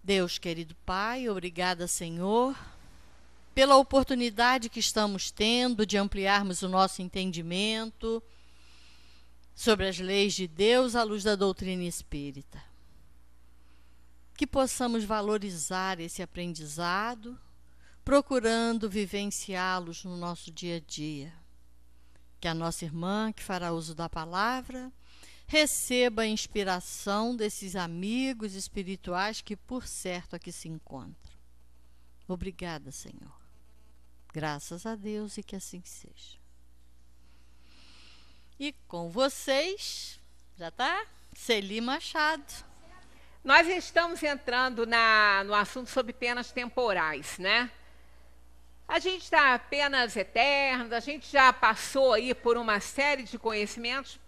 Deus, querido Pai, obrigada, Senhor, pela oportunidade que estamos tendo de ampliarmos o nosso entendimento sobre as leis de Deus à luz da doutrina espírita. Que possamos valorizar esse aprendizado, procurando vivenciá-los no nosso dia a dia. Que a nossa irmã, que fará uso da palavra, receba a inspiração desses amigos espirituais que, por certo, aqui se encontram. Obrigada, Senhor. Graças a Deus e que assim seja. E com vocês, já está? Celi Machado. Nós estamos entrando no assunto sobre penas temporais, né? A gente está penas eternas, a gente já passou aí por uma série de conhecimentos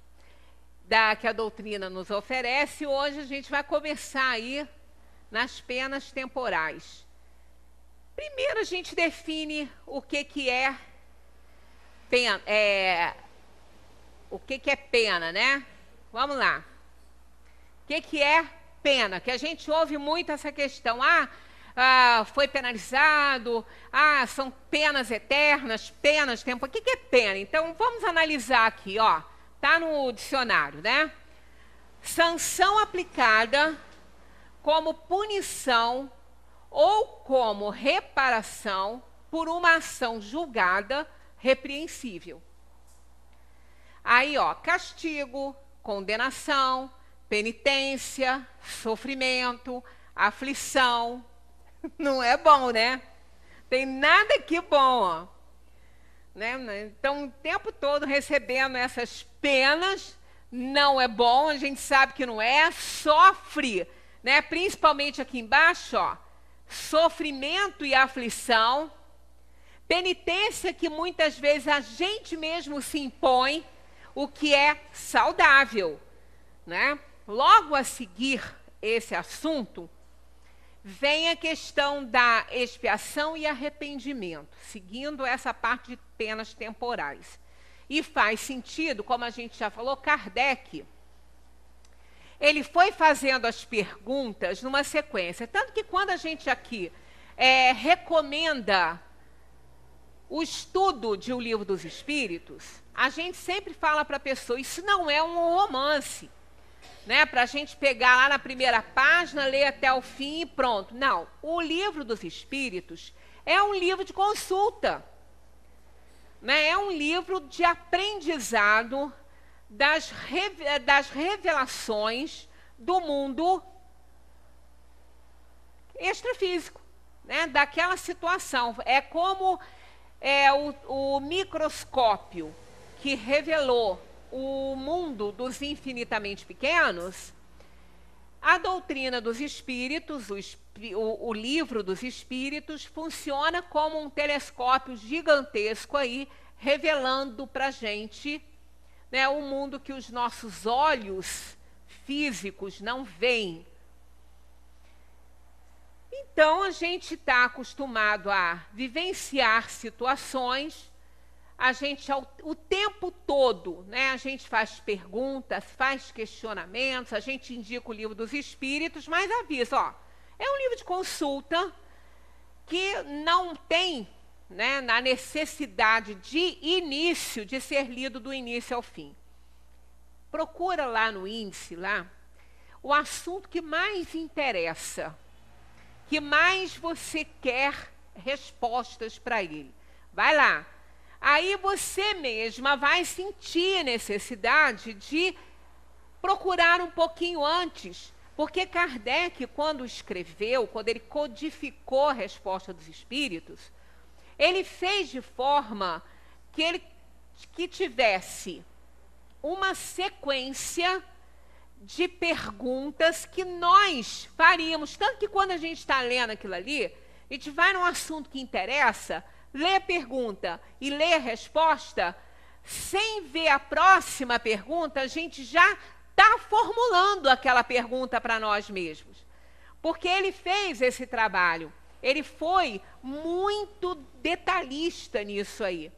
que a doutrina nos oferece. Hoje a gente vai começar aí nas penas temporais. Primeiro a gente define o que é pena, o que é pena, né? Vamos lá. O que é pena? Que a gente ouve muito essa questão. Foi penalizado, são penas eternas, penas temporais. O que é pena? Então vamos analisar aqui, ó. Está no dicionário, né? Sanção aplicada como punição ou como reparação por uma ação julgada repreensível. Aí, ó, castigo, condenação, penitência, sofrimento, aflição. Não é bom, né? Tem nada aqui bom, ó. Né? Então, o tempo todo recebendo essas penas, não é bom, a gente sabe que não é, sofre, né? Principalmente aqui embaixo, ó, sofrimento e aflição, penitência que muitas vezes a gente mesmo se impõe, o que é saudável, né? Logo a seguir esse assunto, vem a questão da expiação e arrependimento, seguindo essa parte de penas temporais. E faz sentido, como a gente já falou, Kardec, ele foi fazendo as perguntas numa sequência. Tanto que quando a gente aqui recomenda o estudo de O Livro dos Espíritos, a gente sempre fala para a pessoa, isso não é um romance, né, para a gente pegar lá na primeira página, ler até o fim e pronto. Não, o Livro dos Espíritos é um livro de consulta, né, é um livro de aprendizado das revelações do mundo extrafísico, né, daquela situação. É como o microscópio que revelou o mundo dos infinitamente pequenos. A doutrina dos espíritos, o livro dos espíritos, funciona como um telescópio gigantesco aí, revelando para a gente, né, o mundo que os nossos olhos físicos não veem. Então, a gente está acostumado a vivenciar situações. A gente, o tempo todo, né, a gente faz perguntas, faz questionamentos, a gente indica o Livro dos Espíritos, mas avisa, ó, é um livro de consulta que não tem, né, na necessidade de início, de ser lido do início ao fim. Procura lá no índice, lá, o assunto que mais interessa, que mais você quer respostas para ele. Vai lá. Aí você mesma vai sentir necessidade de procurar um pouquinho antes, porque Kardec, quando escreveu, quando ele codificou a resposta dos espíritos, ele fez de forma que tivesse uma sequência de perguntas que nós faríamos. Tanto que quando a gente está lendo aquilo ali, a gente vai num assunto que interessa, lê a pergunta e lê a resposta, sem ver a próxima pergunta, a gente já está formulando aquela pergunta para nós mesmos. Porque ele fez esse trabalho, ele foi muito detalhista nisso aí.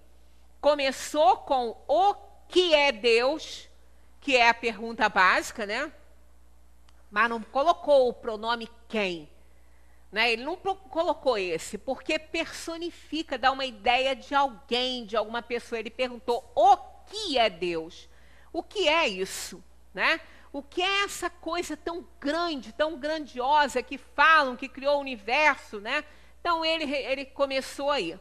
Começou com o que é Deus, que é a pergunta básica, né? Mas não colocou o pronome quem. né? Ele não colocou esse, porque personifica, dá uma ideia de alguém, de alguma pessoa. Ele perguntou: o que é Deus? O que é isso, né? O que é essa coisa tão grande, tão grandiosa que falam, que criou o universo, né? Então ele começou aí.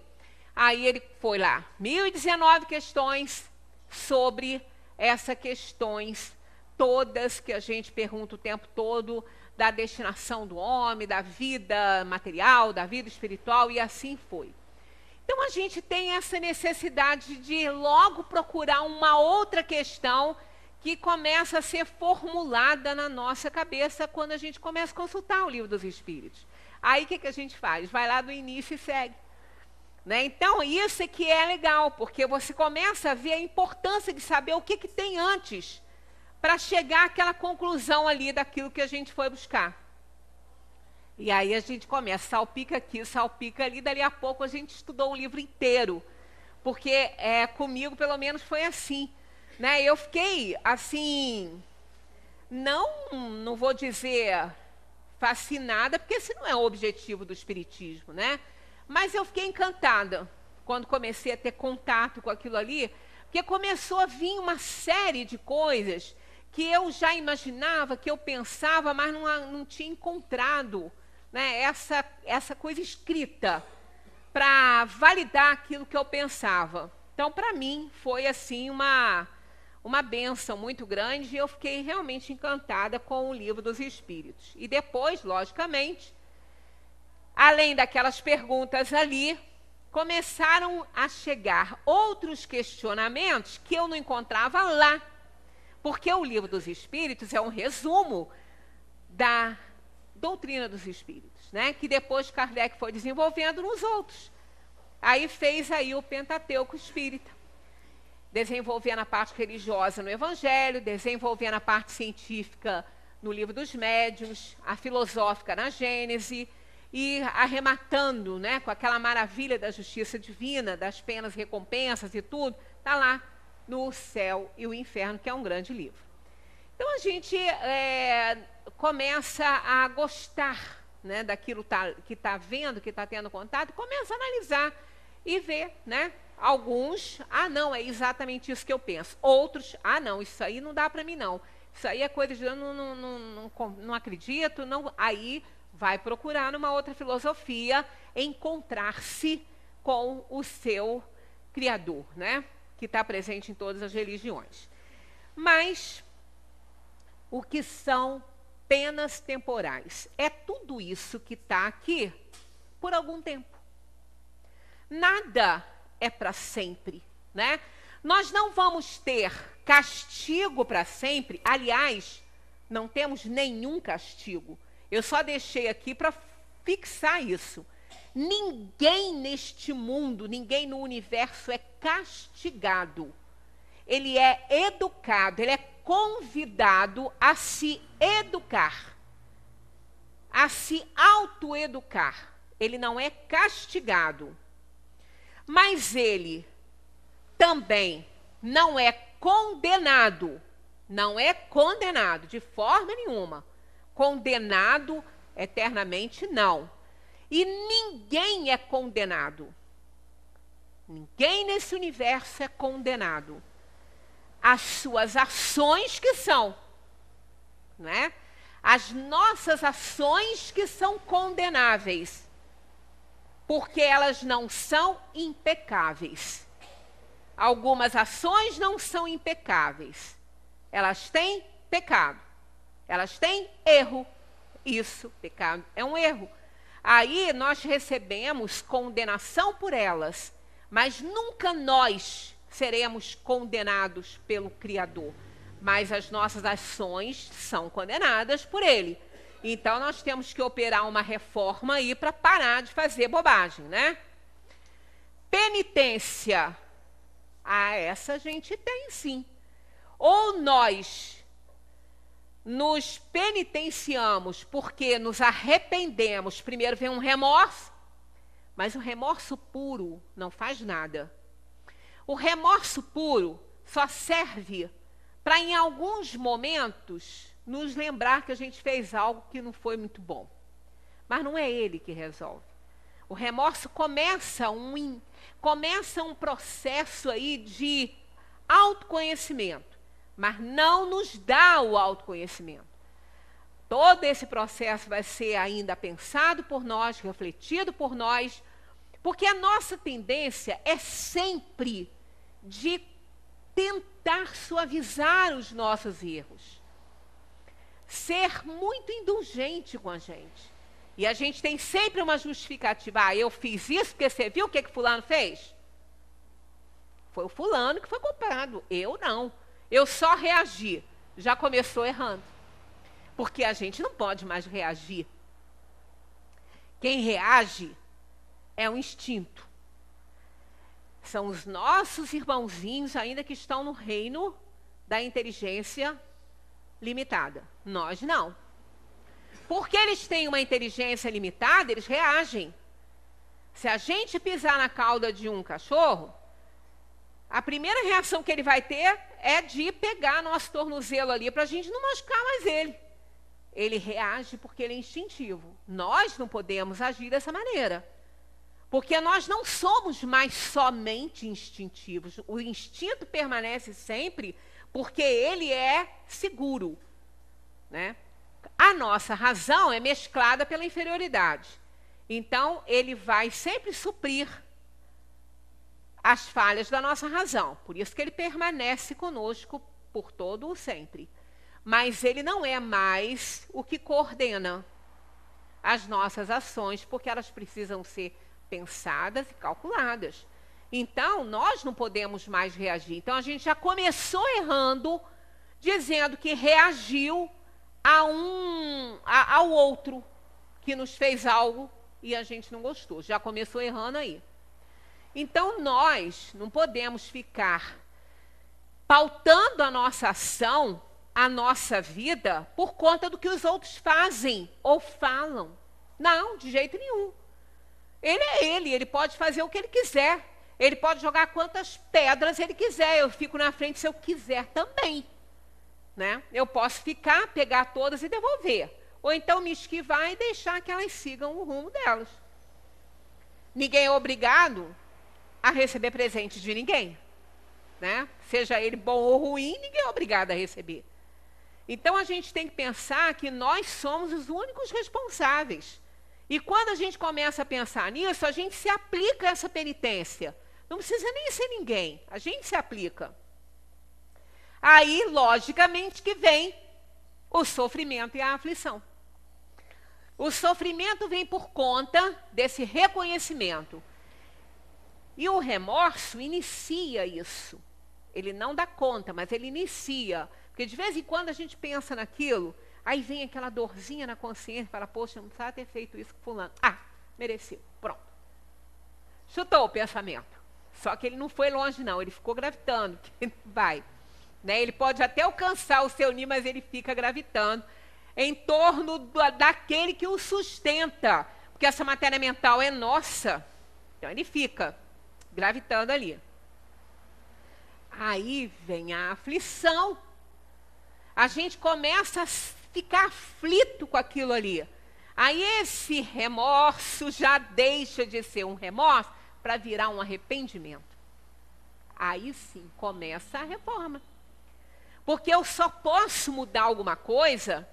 Aí ele foi lá, 1019 questões sobre essas questões todas que a gente pergunta o tempo todo, da destinação do homem, da vida material, da vida espiritual, e assim foi. Então a gente tem essa necessidade de logo procurar uma outra questão que começa a ser formulada na nossa cabeça quando a gente começa a consultar o Livro dos Espíritos. Aí o que a gente faz? Vai lá do início e segue. Né? Então, isso é que é legal, porque você começa a ver a importância de saber o que tem antes para chegar àquela conclusão ali daquilo que a gente foi buscar. E aí a gente começa, salpica aqui, salpica ali, dali a pouco a gente estudou o livro inteiro. Porque comigo, pelo menos, foi assim. Né? Eu fiquei, assim, não vou dizer fascinada, porque esse não é o objetivo do Espiritismo, né? Mas eu fiquei encantada quando comecei a ter contato com aquilo ali, porque começou a vir uma série de coisas que eu já imaginava, que eu pensava, mas não tinha encontrado, né, essa coisa escrita para validar aquilo que eu pensava. Então, para mim, foi assim uma bênção muito grande, e eu fiquei realmente encantada com o Livro dos Espíritos. E depois, logicamente, além daquelas perguntas ali, começaram a chegar outros questionamentos que eu não encontrava lá. Porque o Livro dos Espíritos é um resumo da doutrina dos Espíritos, né? Que depois Kardec foi desenvolvendo nos outros. Aí fez aí o Pentateuco Espírita, desenvolvendo a parte religiosa no Evangelho, desenvolvendo a parte científica no Livro dos Médiuns, a filosófica na Gênese, e arrematando, né, com aquela maravilha da justiça divina, das penas, recompensas e tudo, está lá no Céu e o Inferno, que é um grande livro. Então a gente começa a gostar, né, daquilo que está vendo, que está tendo contato, e começa a analisar e ver, né? Alguns, não, é exatamente isso que eu penso. Outros, não, isso aí não dá para mim não. Isso aí é coisa de eu não acredito, não. Aí vai procurar numa outra filosofia encontrar-se com o seu Criador, né? Que está presente em todas as religiões. Mas o que são penas temporais? É tudo isso que está aqui por algum tempo. Nada é para sempre, né? Nós não vamos ter castigo para sempre. Aliás, não temos nenhum castigo. Eu só deixei aqui para fixar isso. Ninguém neste mundo, ninguém no universo é castigado. Ele é educado, ele é convidado a se educar, a se autoeducar. Ele não é castigado. Mas ele também não é condenado. Não é condenado de forma nenhuma. Condenado eternamente, não. E ninguém é condenado. Ninguém nesse universo é condenado. As suas ações que são, né? As nossas ações que são condenáveis, porque elas não são impecáveis. Algumas ações não são impecáveis. Elas têm pecado. Elas têm erro. Isso, pecado é um erro. Aí nós recebemos condenação por elas, mas nunca nós seremos condenados pelo Criador. Mas as nossas ações são condenadas por Ele. Então nós temos que operar uma reforma aí para parar de fazer bobagem, né? Penitência. Essa a gente tem sim. Ou nós nos penitenciamos porque nos arrependemos. Primeiro vem um remorso, mas o remorso puro não faz nada. O remorso puro só serve para, em alguns momentos, nos lembrar que a gente fez algo que não foi muito bom. mas não é ele que resolve. O remorso começa um processo aí de autoconhecimento, mas não nos dá o autoconhecimento. Todo esse processo vai ser ainda pensado por nós, refletido por nós, porque a nossa tendência é sempre de tentar suavizar os nossos erros, ser muito indulgente com a gente. E a gente tem sempre uma justificativa. Ah, eu fiz isso porque você viu o que fulano fez? Foi o fulano que foi culpado, eu não. Eu só reagi. Já começou errando. Porque a gente não pode mais reagir. Quem reage é um instinto. São os nossos irmãozinhos ainda que estão no reino da inteligência limitada. Nós não. Porque eles têm uma inteligência limitada, eles reagem. Se a gente pisar na cauda de um cachorro, a primeira reação que ele vai ter é de pegar nosso tornozelo ali para a gente não machucar mais ele. Ele reage porque ele é instintivo. Nós não podemos agir dessa maneira. Porque nós não somos mais somente instintivos. O instinto permanece sempre porque ele é seguro, né? A nossa razão é mesclada pela inferioridade. Então, ele vai sempre suprir as falhas da nossa razão. Por isso que ele permanece conosco por todo o sempre. Mas ele não é mais o que coordena as nossas ações, porque elas precisam ser pensadas e calculadas. Então, nós não podemos mais reagir. Então, a gente já começou errando, dizendo que reagiu ao outro que nos fez algo e a gente não gostou. Já começou errando aí. Então, nós não podemos ficar pautando a nossa ação, a nossa vida, por conta do que os outros fazem ou falam. Não, de jeito nenhum. Ele é ele pode fazer o que ele quiser. Ele pode jogar quantas pedras ele quiser. Eu fico na frente se eu quiser também. Né? Eu posso pegar todas e devolver. Ou então me esquivar e deixar que elas sigam o rumo delas. Ninguém é obrigado a receber presente de ninguém. Né? Seja ele bom ou ruim, ninguém é obrigado a receber. Então a gente tem que pensar que nós somos os únicos responsáveis. E quando a gente começa a pensar nisso, a gente se aplica essa penitência. Não precisa nem ser ninguém, a gente se aplica. Aí, logicamente, que vem o sofrimento e a aflição. O sofrimento vem por conta desse reconhecimento. E o remorso inicia isso. Ele não dá conta, mas ele inicia. Porque de vez em quando a gente pensa naquilo, aí vem aquela dorzinha na consciência e fala, poxa, eu não precisava ter feito isso com fulano. Ah, mereceu, pronto. Chutou o pensamento. Só que ele não foi longe, não. Ele ficou gravitando, que ele vai. Né? Ele pode até alcançar o seu ninho, mas ele fica gravitando em torno daquele que o sustenta. Porque essa matéria mental é nossa. Então ele fica gravitando ali. Aí vem a aflição. A gente começa a ficar aflito com aquilo ali. Aí esse remorso já deixa de ser um remorso para virar um arrependimento. Aí sim começa a reforma. Porque eu só posso mudar alguma coisa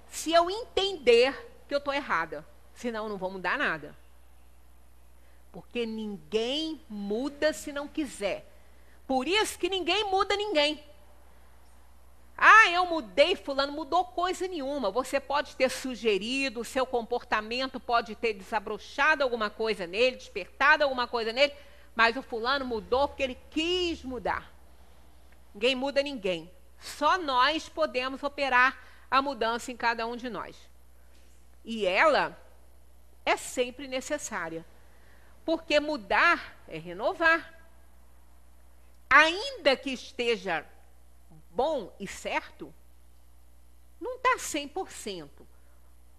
se eu entender que eu estou errada. Senão eu não vou mudar nada. Porque ninguém muda se não quiser. Por isso que ninguém muda ninguém. Ah, eu mudei, fulano, mudou coisa nenhuma. Você pode ter sugerido, o seu comportamento pode ter desabrochado alguma coisa nele, despertado alguma coisa nele, mas o fulano mudou porque ele quis mudar. Ninguém muda ninguém. Só nós podemos operar a mudança em cada um de nós. E ela é sempre necessária. Porque mudar é renovar. Ainda que esteja bom e certo, não está 100%.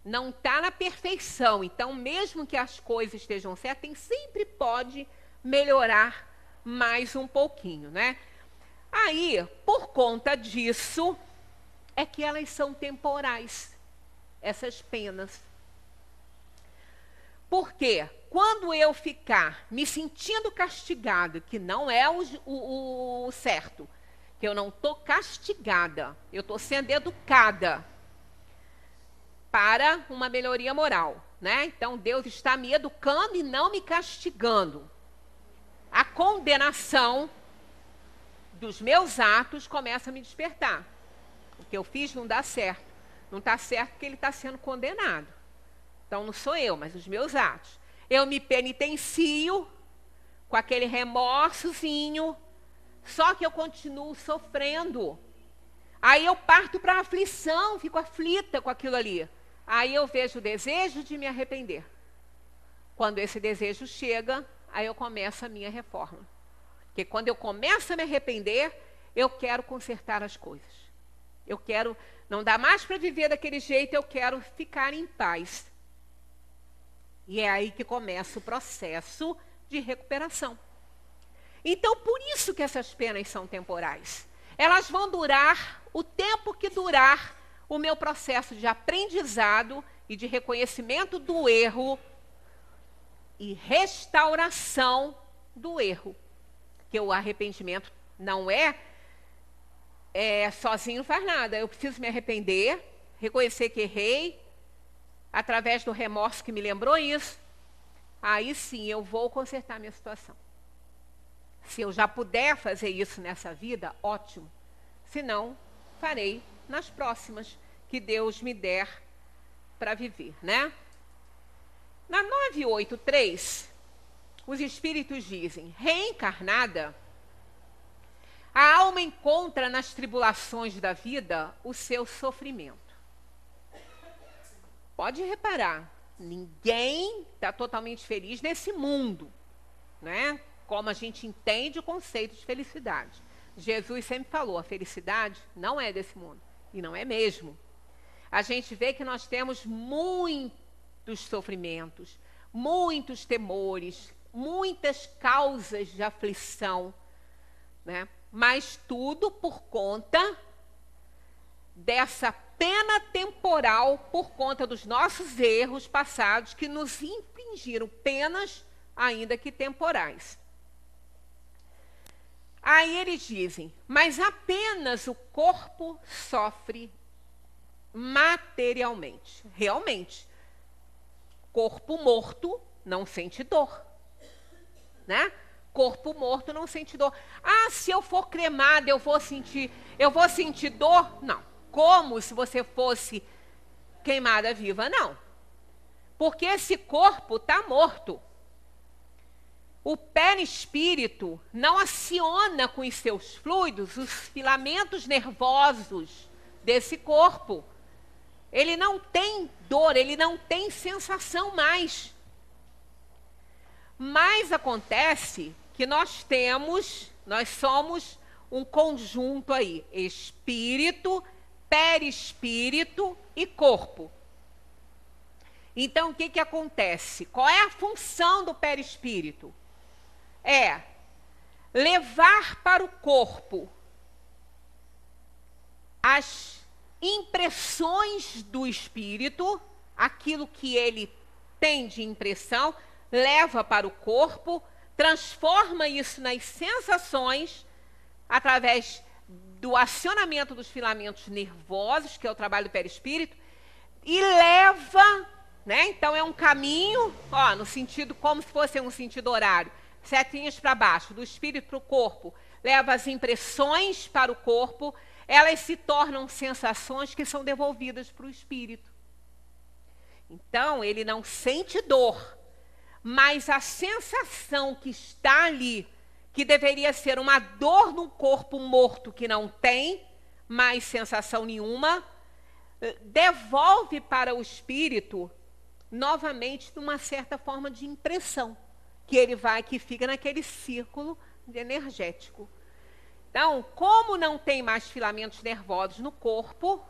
Não está na perfeição. Então, mesmo que as coisas estejam certas, sempre pode melhorar mais um pouquinho, né? Aí, por conta disso, é que elas são temporais, essas penas. Porque quando eu ficar me sentindo castigado, que não é o certo, que eu não estou castigada, eu estou sendo educada para uma melhoria moral, né? Então Deus está me educando e não me castigando. A condenação dos meus atos começa a me despertar. O que eu fiz não dá certo. Não está certo porque ele está sendo condenado. Então não sou eu, mas os meus atos. Eu me penitencio com aquele remorsozinho, só que eu continuo sofrendo. Aí eu parto para a aflição, fico aflita com aquilo ali. Aí eu vejo o desejo de me arrepender. Quando esse desejo chega, aí eu começo a minha reforma. Porque quando eu começo a me arrepender, eu quero consertar as coisas. Eu quero, não dá mais para viver daquele jeito, eu quero ficar em paz. E é aí que começa o processo de recuperação. Então, por isso que essas penas são temporais. Elas vão durar o tempo que durar o meu processo de aprendizado e de reconhecimento do erro e restauração do erro. Porque o arrependimento não sozinho não faz nada. Eu preciso me arrepender, reconhecer que errei, através do remorso que me lembrou isso, aí sim eu vou consertar minha situação. Se eu já puder fazer isso nessa vida, ótimo. Se não, farei nas próximas que Deus me der para viver, né? Na 983, os espíritos dizem: reencarnada, a alma encontra nas tribulações da vida o seu sofrimento. Pode reparar, ninguém está totalmente feliz nesse mundo, né? Como a gente entende o conceito de felicidade. Jesus sempre falou, a felicidade não é desse mundo, e não é mesmo. A gente vê que nós temos muitos sofrimentos, muitos temores, muitas causas de aflição, né? Mas tudo por conta dessa pena temporal, por conta dos nossos erros passados que nos infligiram penas, ainda que temporais. Aí eles dizem, mas apenas o corpo sofre materialmente. Realmente, corpo morto não sente dor, né? Corpo morto não sente dor. Ah, se eu for cremada, eu vou sentir dor? Não. Como se você fosse queimada viva? Não. Porque esse corpo está morto. O perispírito não aciona com os seus fluidos os filamentos nervosos desse corpo. Ele não tem dor, ele não tem sensação mais. Mas acontece que nós somos um conjunto aí, espírito, perispírito e corpo. Então, o que acontece? Qual é a função do perispírito? É levar para o corpo as impressões do espírito, aquilo que ele tem de impressão, leva para o corpo, transforma isso nas sensações através do acionamento dos filamentos nervosos, que é o trabalho do perispírito, e leva, né? Então é um caminho, no sentido como se fosse um sentido horário, setinhas para baixo, do espírito para o corpo, leva as impressões para o corpo, elas se tornam sensações que são devolvidas para o espírito. Então, ele não sente dor, mas a sensação que está ali, que deveria ser uma dor num corpo morto que não tem mais sensação nenhuma, devolve para o espírito novamente uma certa forma de impressão, que fica naquele círculo energético. Então, como não tem mais filamentos nervosos no corpo,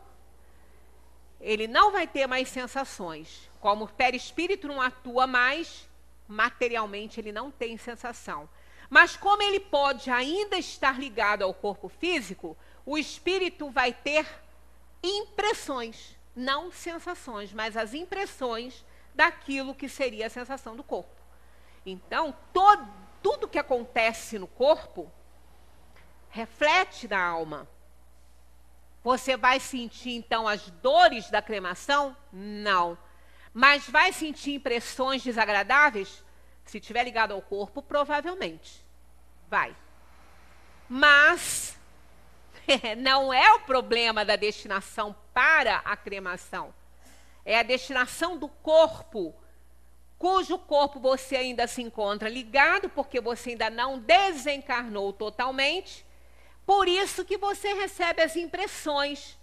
ele não vai ter mais sensações. Como o perispírito não atua mais, materialmente ele não tem sensação. Mas como ele pode ainda estar ligado ao corpo físico, o espírito vai ter impressões, não sensações, mas as impressões daquilo que seria a sensação do corpo. Então, tudo que acontece no corpo reflete na alma. Você vai sentir, então, as dores da cremação? Não. Mas vai sentir impressões desagradáveis? Se estiver ligado ao corpo, provavelmente. Vai. Mas não é o problema da destinação para a cremação. É a destinação do corpo, cujo corpo você ainda se encontra ligado, porque você ainda não desencarnou totalmente. Por isso que você recebe as impressões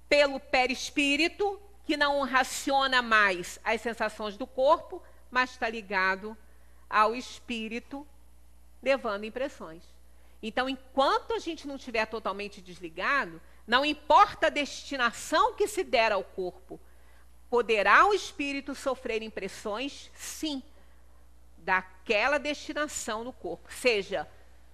pelo perispírito, que não raciona mais as sensações do corpo, mas está ligado ao espírito, levando impressões. Então, enquanto a gente não estiver totalmente desligado, não importa a destinação que se der ao corpo, poderá o espírito sofrer impressões, sim, daquela destinação no corpo, seja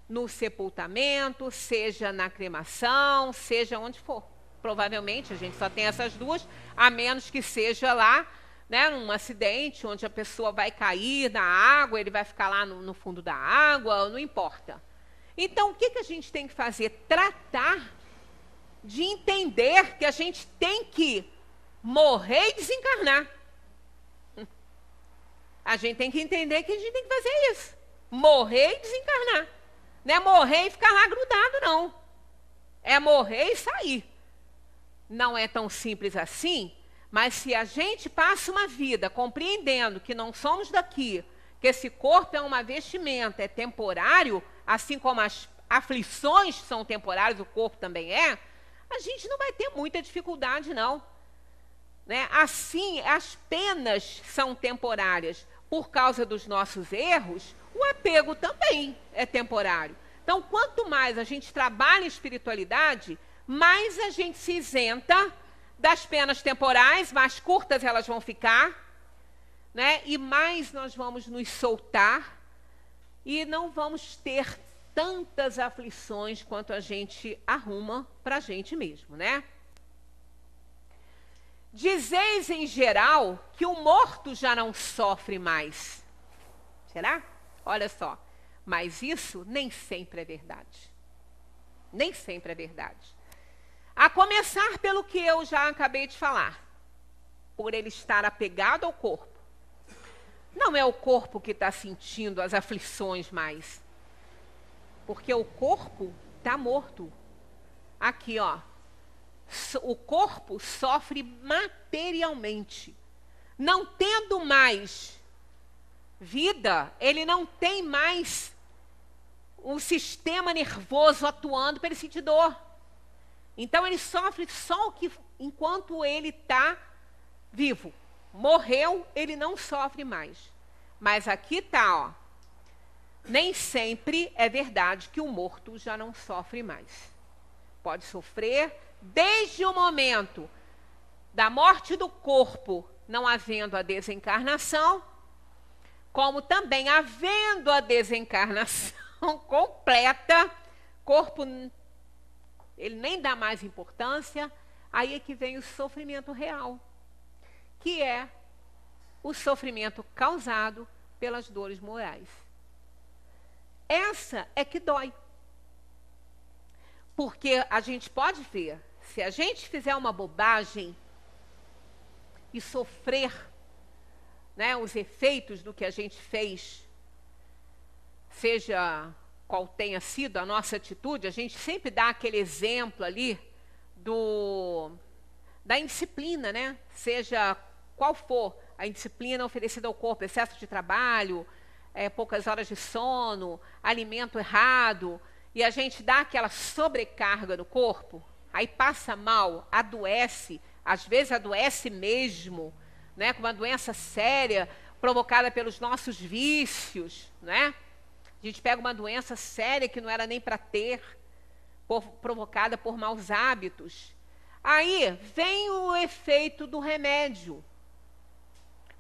no sepultamento, seja na cremação, seja onde for. Provavelmente a gente só tem essas duas, a menos que seja lá, né, num acidente onde a pessoa vai cair na água, ele vai ficar lá no fundo da água, não importa. Então, o que a gente tem que fazer? Tratar de entender que a gente tem que morrer e desencarnar. A gente tem que entender que a gente tem que fazer isso. Morrer e desencarnar. Não é morrer e ficar lá grudado, não. É morrer e sair. Não é tão simples assim, mas se a gente passa uma vida compreendendo que não somos daqui, que esse corpo é uma vestimenta, é temporário, assim como as aflições são temporárias, o corpo também é, a gente não vai ter muita dificuldade, não. Né? Assim, as penas são temporárias. Por causa dos nossos erros, o apego também é temporário. Então, quanto mais a gente trabalha em espiritualidade, mais a gente se isenta das penas temporais, mais curtas elas vão ficar, né? E mais nós vamos nos soltar e não vamos ter tantas aflições quanto a gente arruma para a gente mesmo, né? Dizeis em geral que o morto já não sofre mais. Será? Olha só. Mas isso nem sempre é verdade. Nem sempre é verdade. A começar pelo que eu já acabei de falar. Por ele estar apegado ao corpo. Não é o corpo que está sentindo as aflições mais. Porque o corpo está morto. Aqui, ó. O corpo sofre materialmente. Não tendo mais vida, ele não tem mais um sistema nervoso atuando para ele sentir dor. Então ele sofre só o que enquanto ele está vivo. Morreu, ele não sofre mais. Mas aqui está, ó. Nem sempre é verdade que o morto já não sofre mais. Pode sofrer desde o momento da morte do corpo, não havendo a desencarnação, como também havendo a desencarnação completa, corpo, ele nem dá mais importância, aí é que vem o sofrimento real, que é o sofrimento causado pelas dores morais. Essa é que dói. Porque a gente pode ver, se a gente fizer uma bobagem e sofrer, né, os efeitos do que a gente fez, seja qual tenha sido a nossa atitude, a gente sempre dá aquele exemplo ali da indisciplina, né? Seja qual for a indisciplina oferecida ao corpo, excesso de trabalho, poucas horas de sono, alimento errado, e a gente dá aquela sobrecarga no corpo, aí passa mal, adoece, às vezes adoece mesmo, né, com uma doença séria, provocada pelos nossos vícios, né? A gente pega uma doença séria que não era nem para ter, provocada por maus hábitos. Aí vem o efeito do remédio,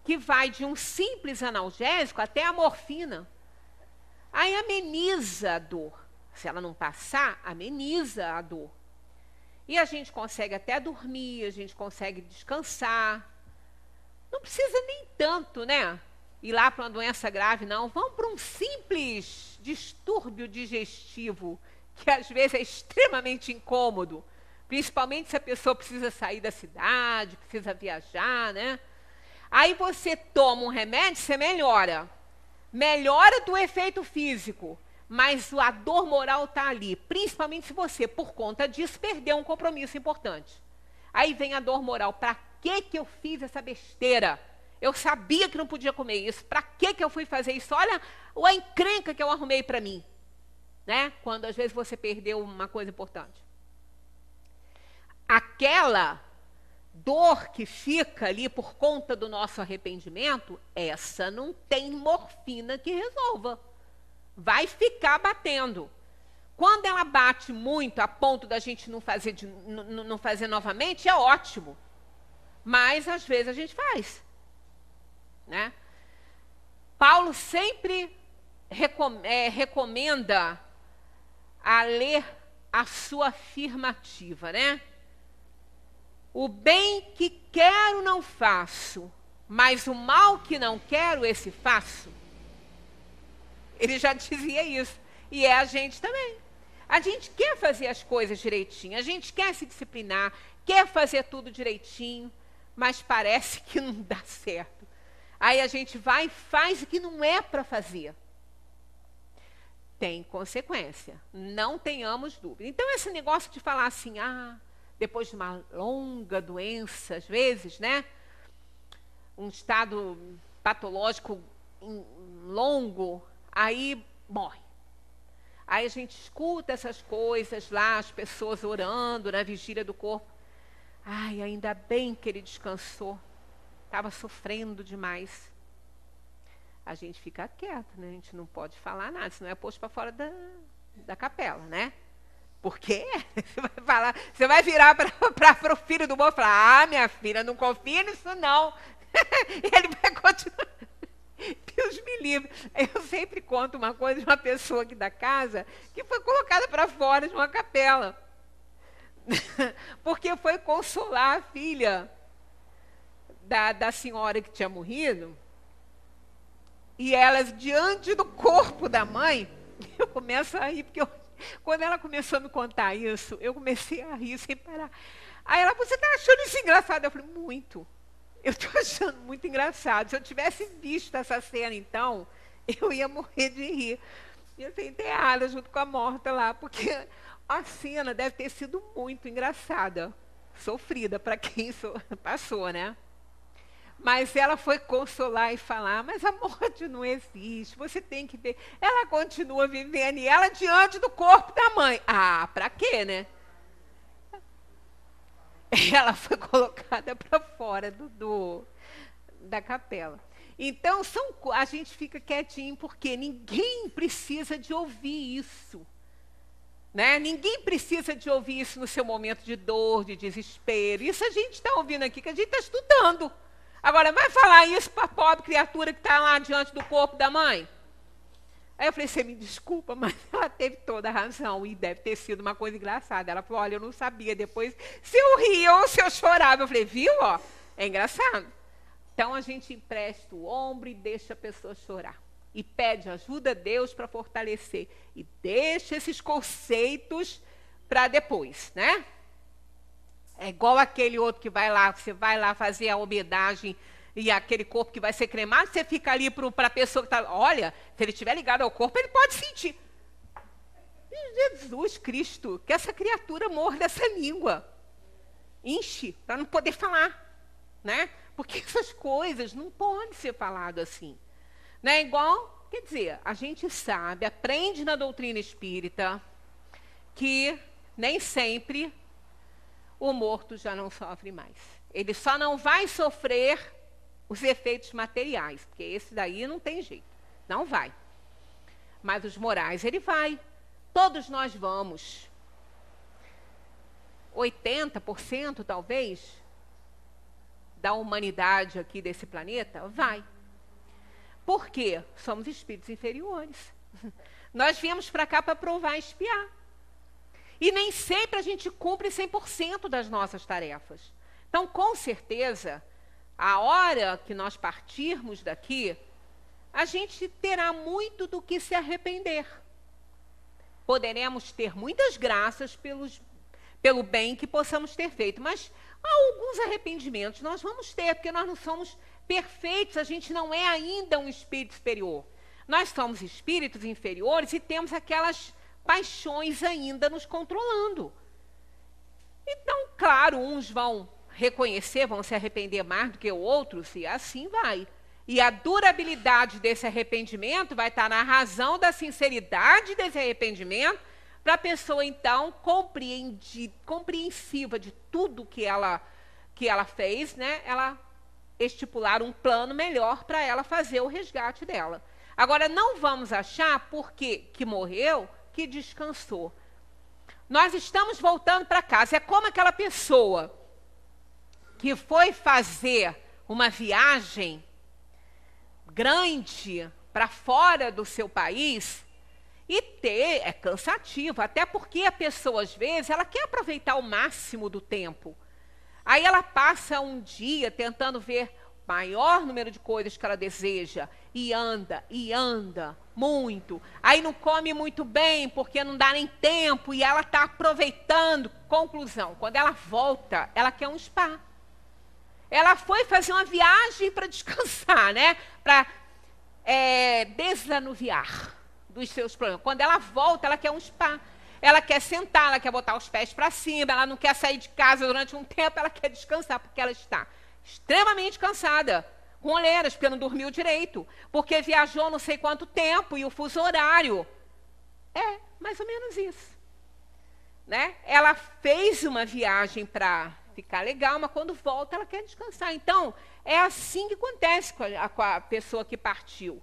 que vai de um simples analgésico até a morfina. Aí ameniza a dor. Se ela não passar, ameniza a dor. E a gente consegue até dormir, a gente consegue descansar. Não precisa nem tanto, né? Ir lá para uma doença grave, não. Vamos para um simples distúrbio digestivo, que às vezes é extremamente incômodo, principalmente se a pessoa precisa sair da cidade, precisa viajar, né? Aí você toma um remédio, você melhora. Melhora do efeito físico, mas a dor moral está ali, principalmente se você, por conta disso, perdeu um compromisso importante. Aí vem a dor moral. Para que eu fiz essa besteira? Eu sabia que não podia comer isso. Para que eu fui fazer isso? Olha a encrenca que eu arrumei para mim. Né? Quando às vezes você perdeu uma coisa importante. Aquela dor que fica ali por conta do nosso arrependimento, essa não tem morfina que resolva. Vai ficar batendo. Quando ela bate muito a ponto da gente não fazer novamente, é ótimo. Mas às vezes a gente faz. Né? Paulo sempre recomenda a ler a sua afirmativa, né? O bem que quero não faço, mas o mal que não quero, esse faço. Ele já dizia isso. E é a gente também. A gente quer fazer as coisas direitinho, a gente quer se disciplinar, quer fazer tudo direitinho, mas parece que não dá certo. Aí a gente vai e faz o que não é para fazer. Tem consequência, não tenhamos dúvida. Então esse negócio de falar assim, depois de uma longa doença, às vezes, né? Um estado patológico longo, aí morre. Aí a gente escuta essas coisas lá, as pessoas orando na vigília do corpo. Ai, ainda bem que ele descansou. Estava sofrendo demais. A gente fica quieto, né? A gente não pode falar nada, senão é posto para fora da capela, né? Porque você vai virar para o filho do moço e falar, minha filha, não confia nisso não. Ele vai continuar. Deus me livre. Eu sempre conto uma coisa de uma pessoa aqui da casa que foi colocada para fora de uma capela. Porque foi consolar a filha da senhora que tinha morrido. E elas, diante do corpo da mãe, eu começo a rir, porque quando ela começou a me contar isso, eu comecei a rir sem parar. Aí ela, você está achando isso engraçado? Eu falei, muito. Eu estou achando muito engraçado. Se eu tivesse visto essa cena, então, eu ia morrer de rir. Ia ser enterrada junto com a morta lá, porque a cena deve ter sido muito engraçada. Sofrida para quem passou, né? Mas ela foi consolar e falar, mas a morte não existe, você tem que ver. Ela continua vivendo e ela diante do corpo da mãe. Para quê, né? Ela foi colocada para fora da capela. Então, a gente fica quietinho porque ninguém precisa de ouvir isso. Né? Ninguém precisa de ouvir isso no seu momento de dor, de desespero. Isso a gente está ouvindo aqui, que a gente está estudando. Agora, vai falar isso para a pobre criatura que está lá diante do corpo da mãe? Aí eu falei, você me desculpa, mas ela teve toda a razão. E deve ter sido uma coisa engraçada. Ela falou, olha, eu não sabia depois se eu ria ou se eu chorava. Eu falei, viu? Ó, é engraçado. Então, a gente empresta o ombro e deixa a pessoa chorar. E pede ajuda a Deus para fortalecer. E deixa esses conceitos para depois, né? É igual aquele outro que vai lá, você vai lá fazer a homenagem e aquele corpo que vai ser cremado, você fica ali para a pessoa que está... Olha, se ele estiver ligado ao corpo, ele pode sentir. Jesus Cristo, que essa criatura morda essa língua. Enche, para não poder falar. Né? Porque essas coisas não podem ser faladas assim. Não é igual, quer dizer, a gente sabe, aprende na doutrina espírita que nem sempre o morto já não sofre mais. Ele só não vai sofrer os efeitos materiais, porque esse daí não tem jeito, não vai. Mas os morais, ele vai. Todos nós vamos. 80% talvez da humanidade aqui desse planeta vai. Por quê? Somos espíritos inferiores. Nós viemos para cá para provar e expiar. E nem sempre a gente cumpre 100% das nossas tarefas. Então, com certeza, a hora que nós partirmos daqui, a gente terá muito do que se arrepender. Poderemos ter muitas graças pelo bem que possamos ter feito, mas alguns arrependimentos nós vamos ter, porque nós não somos perfeitos, a gente não é ainda um espírito superior. Nós somos espíritos inferiores e temos aquelas paixões ainda nos controlando. Então, claro, uns vão reconhecer, vão se arrepender mais do que outros, e assim vai. E a durabilidade desse arrependimento vai estar na razão da sinceridade desse arrependimento, para a pessoa, então, compreensiva de tudo que ela fez, né? Ela estipular um plano melhor para ela fazer o resgate dela. Agora, não vamos achar, porque que morreu, que descansou. Nós estamos voltando para casa. É como aquela pessoa que foi fazer uma viagem grande para fora do seu país, e é cansativo, até porque a pessoa, às vezes, ela quer aproveitar o máximo do tempo. Aí ela passa um dia tentando ver o maior número de coisas que ela deseja, e anda muito. Aí não come muito bem, porque não dá nem tempo, e ela está aproveitando. Conclusão, quando ela volta, ela quer um spa. Ela foi fazer uma viagem para descansar, né? Para desanuviar dos seus problemas. Quando ela volta, ela quer um spa. Ela quer sentar, ela quer botar os pés para cima, ela não quer sair de casa durante um tempo, ela quer descansar, porque ela está extremamente cansada, com olheiras, porque não dormiu direito, porque viajou não sei quanto tempo, e o fuso horário. É mais ou menos isso. Né? Ela fez uma viagem para ficar legal, mas quando volta ela quer descansar. Então, é assim que acontece com a pessoa que partiu.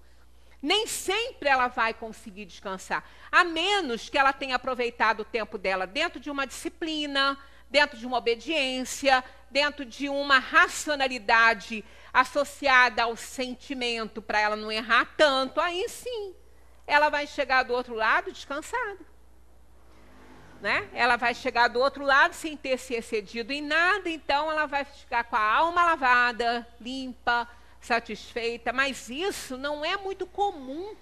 Nem sempre ela vai conseguir descansar, a menos que ela tenha aproveitado o tempo dela dentro de uma disciplina, dentro de uma obediência, dentro de uma racionalidade associada ao sentimento, para ela não errar tanto. Aí sim, ela vai chegar do outro lado descansada. Né? Ela vai chegar do outro lado sem ter se excedido em nada, então ela vai ficar com a alma lavada, limpa, satisfeita. Mas isso não é muito comum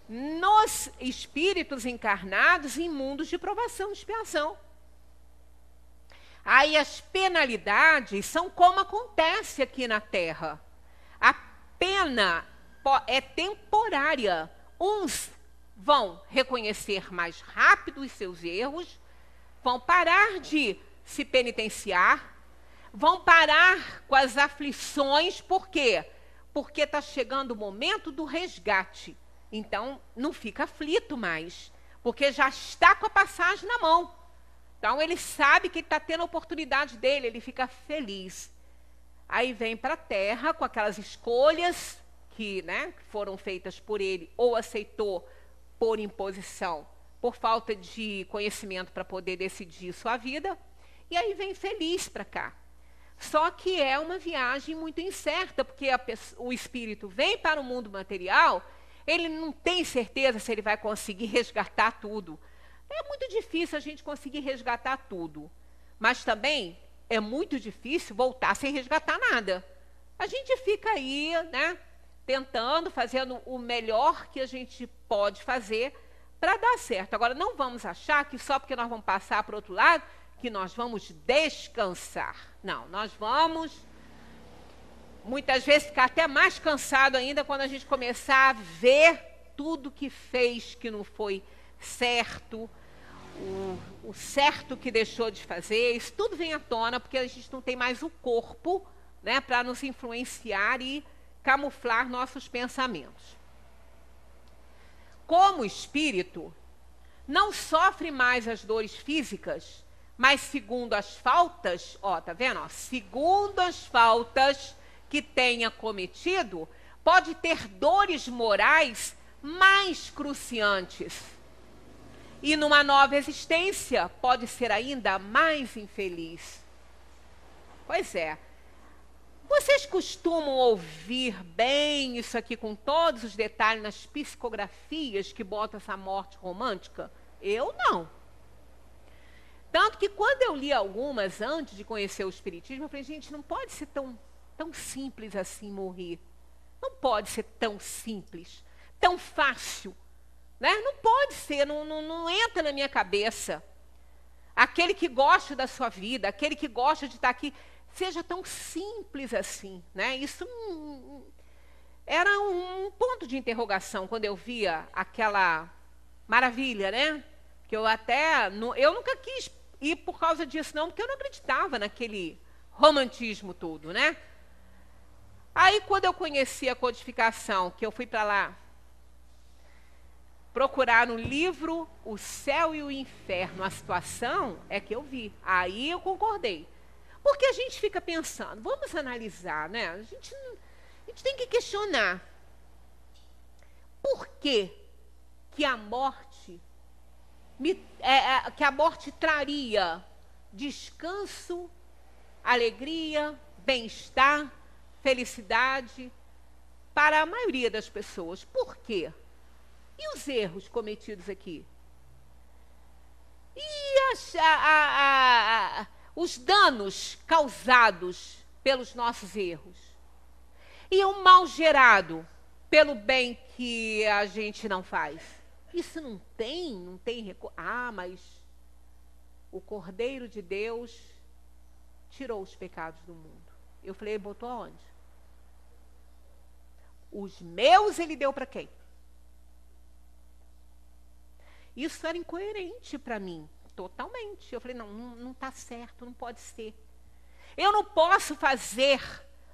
nos espíritos encarnados em mundos de provação e expiação. Aí as penalidades são como acontece aqui na Terra. A pena é temporária. Uns vão reconhecer mais rápido os seus erros, vão parar de se penitenciar, vão parar com as aflições. Por quê? Porque está chegando o momento do resgate. Então, não fica aflito mais, porque já está com a passagem na mão. Então, ele sabe que está tendo a oportunidade dele, ele fica feliz. Aí vem para a Terra com aquelas escolhas que, né, foram feitas por ele, ou aceitou por imposição, por falta de conhecimento para poder decidir sua vida, e aí vem feliz para cá. Só que é uma viagem muito incerta, porque o espírito vem para o mundo material, ele não tem certeza se ele vai conseguir resgatar tudo. É muito difícil a gente conseguir resgatar tudo, mas também é muito difícil voltar sem resgatar nada. A gente fica aí, né, tentando, fazendo o melhor que a gente pode fazer para dar certo. Agora, não vamos achar que só porque nós vamos passar para o outro lado, que nós vamos descansar. Não, nós vamos, muitas vezes, ficar até mais cansado ainda quando a gente começar a ver tudo que fez que não foi certo, o certo que deixou de fazer. Isso tudo vem à tona, porque a gente não tem mais o corpo, né, para nos influenciar e camuflar nossos pensamentos. Como espírito, não sofre mais as dores físicas, mas segundo as faltas, tá vendo? Segundo as faltas que tenha cometido, pode ter dores morais mais cruciantes. E numa nova existência, pode ser ainda mais infeliz. Pois é. Vocês costumam ouvir bem isso aqui com todos os detalhes nas psicografias que botam essa morte romântica? Eu não. Tanto que quando eu li algumas antes de conhecer o Espiritismo, eu falei, gente, não pode ser tão simples assim morrer. Não pode ser tão simples, tão fácil. Né? Não pode ser, não entra na minha cabeça. Aquele que gosta da sua vida, aquele que gosta de estar aqui, seja tão simples assim. Né? Isso era um ponto de interrogação quando eu via aquela maravilha, né? Que eu nunca quis ir por causa disso, não, porque eu não acreditava naquele romantismo todo, né? Aí, quando eu conheci a codificação, que eu fui para lá procurar no livro O Céu e o Inferno, a situação é que eu vi. Aí eu concordei. Porque a gente fica pensando, vamos analisar, né? A gente tem que questionar. Por que a morte traria descanso, alegria, bem-estar, felicidade para a maioria das pessoas? Por quê? E os erros cometidos aqui? E os danos causados pelos nossos erros? E o mal gerado pelo bem que a gente não faz? Isso não tem mas o Cordeiro de Deus tirou os pecados do mundo. Eu falei, botou aonde? Os meus ele deu para quem? Isso era incoerente para mim, totalmente. Eu falei, não está certo, não pode ser. Eu não posso fazer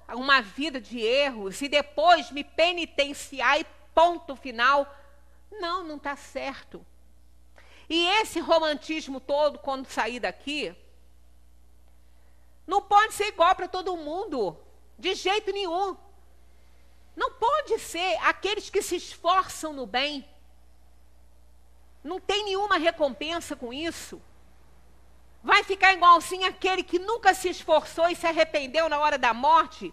uma vida de erros e depois me penitenciar e ponto final. Não está certo. E esse romantismo todo, quando sair daqui, não pode ser igual para todo mundo, de jeito nenhum. Não pode ser aqueles que se esforçam no bem. Não tem nenhuma recompensa com isso. Vai ficar igualzinho aquele que nunca se esforçou e se arrependeu na hora da morte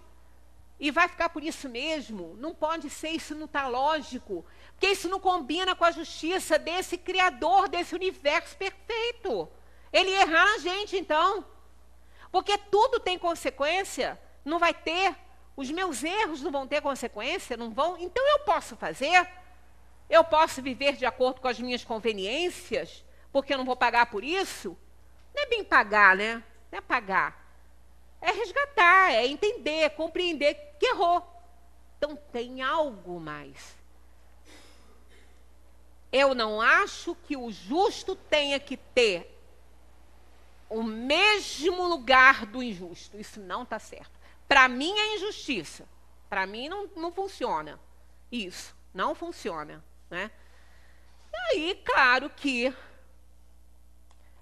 e vai ficar por isso mesmo. Não pode ser, isso não está lógico. Porque isso não combina com a justiça desse Criador, desse universo perfeito. Ele ia errar na gente, então. Porque tudo tem consequência. Não vai ter. Os meus erros não vão ter consequência, não vão. Então eu posso fazer. Eu posso viver de acordo com as minhas conveniências, porque eu não vou pagar por isso. Não é bem pagar, né? Não é pagar. É resgatar, é entender, é compreender que errou. Então tem algo mais. Eu não acho que o justo tenha que ter o mesmo lugar do injusto. Isso não está certo. Para mim é injustiça. Para mim não funciona. Isso, não funciona. Né? E aí, claro que,